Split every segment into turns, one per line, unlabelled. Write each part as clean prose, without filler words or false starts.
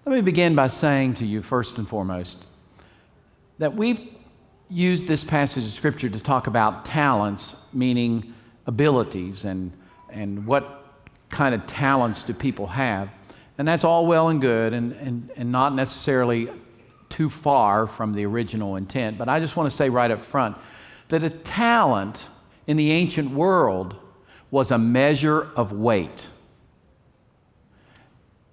Let me begin by saying to you, first and foremost, that we've used this passage of Scripture to talk about talents, meaning abilities, and what kind of talents do people have. And that's all well and good and not necessarily too far from the original intent. But I just want to say right up front that a talent in the ancient world was a measure of weight.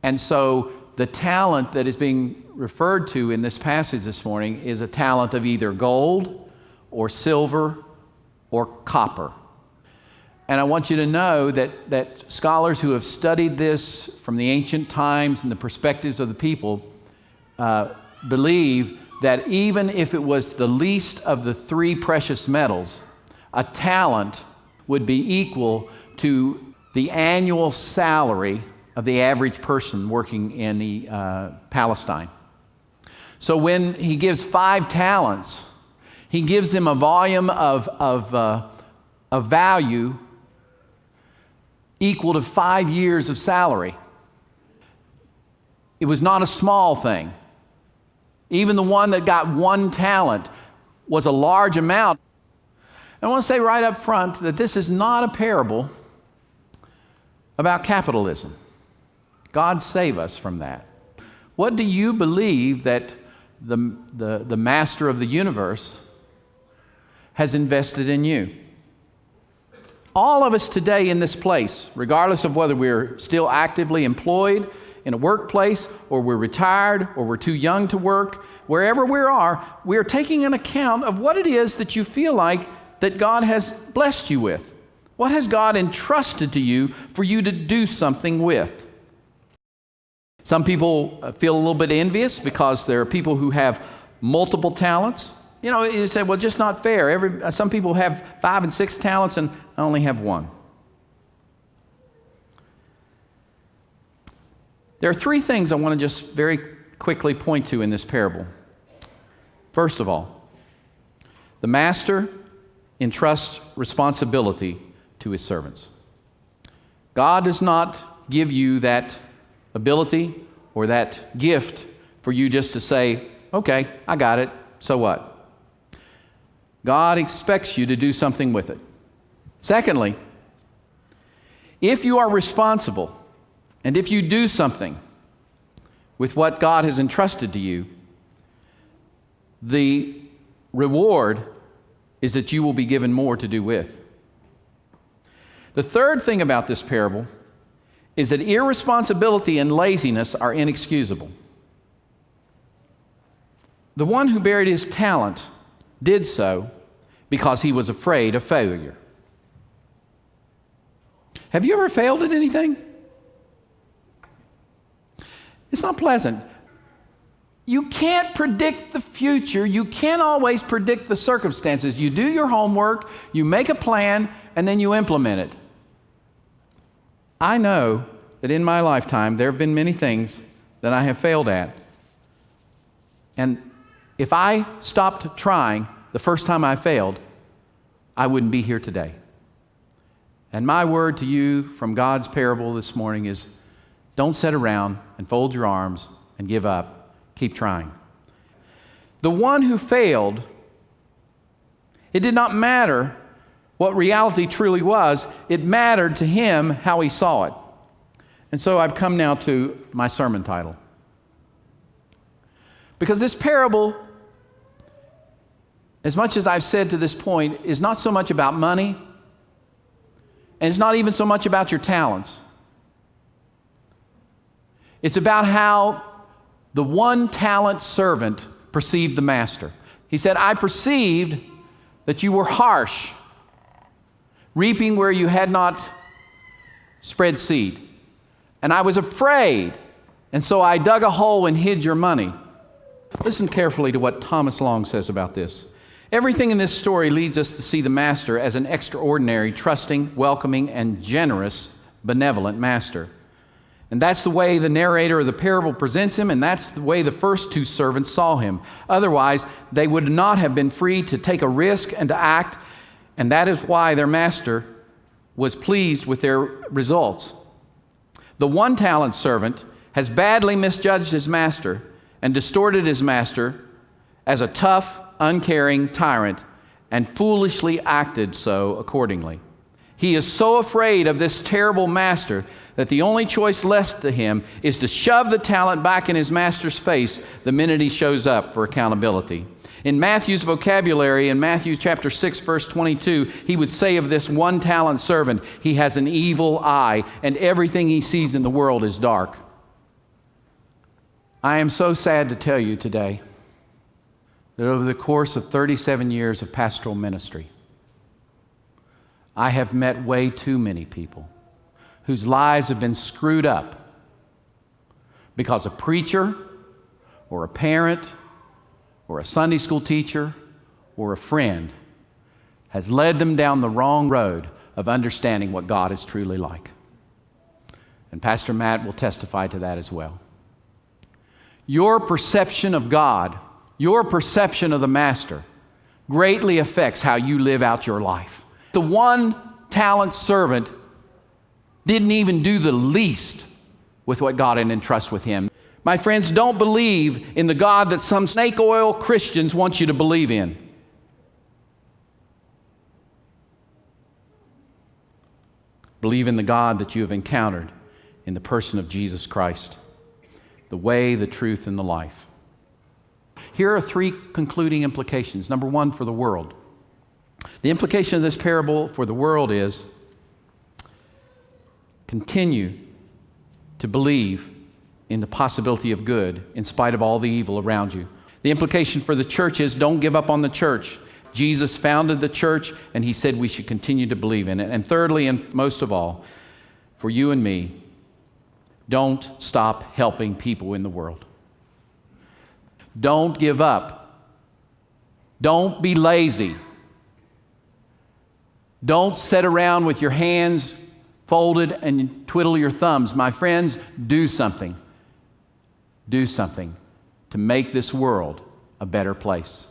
And so the talent that is being referred to in this passage this morning is a talent of either gold or silver or copper. And I want you to know that scholars who have studied this from the ancient times and the perspectives of the people believe that even if it was the least of the three precious metals, a talent would be equal to the annual salary of the average person working in the Palestine. So when he gives 5 talents, he gives them a volume of value equal to 5 years of salary. It was not a small thing. Even the one that got 1 talent was a large amount. I want to say right up front that this is not a parable about capitalism. God save us from that. What do you believe that the master of the universe has invested in you? All of us today in this place, regardless of whether we're still actively employed in a workplace, or we're retired, or we're too young to work, wherever we are taking an account of what it is that you feel like that God has blessed you with. What has God entrusted to you for you to do something with? Some people feel a little bit envious because there are people who have multiple talents. You know, you say, well, just not fair. Some people have 5 and 6 talents and I only have 1. There are 3 things I want to just very quickly point to in this parable. First of all, the master entrusts responsibility to his servants. God does not give you that ability or that gift for you just to say, okay, I got it, so what? God expects you to do something with it. Secondly, if you are responsible and if you do something with what God has entrusted to you, the reward is that you will be given more to do with. The third thing about this parable is that irresponsibility and laziness are inexcusable. The one who buried his talent did so because he was afraid of failure. Have you ever failed at anything? It's not pleasant. You can't predict the future. You can't always predict the circumstances. You do your homework, you make a plan, and then you implement it. I know that in my lifetime there have been many things that I have failed at. And if I stopped trying the first time I failed, I wouldn't be here today. And my word to you from God's parable this morning is, don't sit around and fold your arms and give up. Keep trying. The one who failed, it did not matter what reality truly was. It mattered to him how he saw it. And so I've come now to my sermon title. Because this parable, as much as I've said to this point, is not so much about money, and it's not even so much about your talents. It's about how the 1-talent servant perceived the master. He said, I perceived that you were harsh, reaping where you had not spread seed. And I was afraid, and so I dug a hole and hid your money. Listen carefully to what Thomas Long says about this. Everything in this story leads us to see the master as an extraordinary, trusting, welcoming, and generous, benevolent master. And that's the way the narrator of the parable presents him, and that's the way the first 2 servants saw him. Otherwise, they would not have been free to take a risk and to act, and that is why their master was pleased with their results. The 1-talent servant has badly misjudged his master and distorted his master as a tough, uncaring tyrant and foolishly acted so accordingly. He is so afraid of this terrible master that the only choice left to him is to shove the talent back in his master's face the minute he shows up for accountability. In Matthew's vocabulary, in Matthew chapter 6, verse 22, he would say of this one-talent servant, he has an evil eye, and everything he sees in the world is dark. I am so sad to tell you today that over the course of 37 years of pastoral ministry, I have met way too many people whose lives have been screwed up because a preacher or a parent or a Sunday school teacher or a friend has led them down the wrong road of understanding what God is truly like. And Pastor Matt will testify to that as well. Your perception of God, your perception of the Master, greatly affects how you live out your life. The one-talent servant didn't even do the least with what God had entrusted with him. My friends, don't believe in the God that some snake oil Christians want you to believe in. Believe in the God that you have encountered in the person of Jesus Christ, the way, the truth, and the life. Here are three concluding implications. Number one, for the world. The implication of this parable for the world is continue to believe in the possibility of good in spite of all the evil around you. The implication for the church is don't give up on the church. Jesus founded the church, and he said we should continue to believe in it. And thirdly, and most of all, for you and me, don't stop helping people in the world. Don't give up. Don't be lazy. Don't sit around with your hands folded and twiddle your thumbs. My friends, do something. Do something to make this world a better place.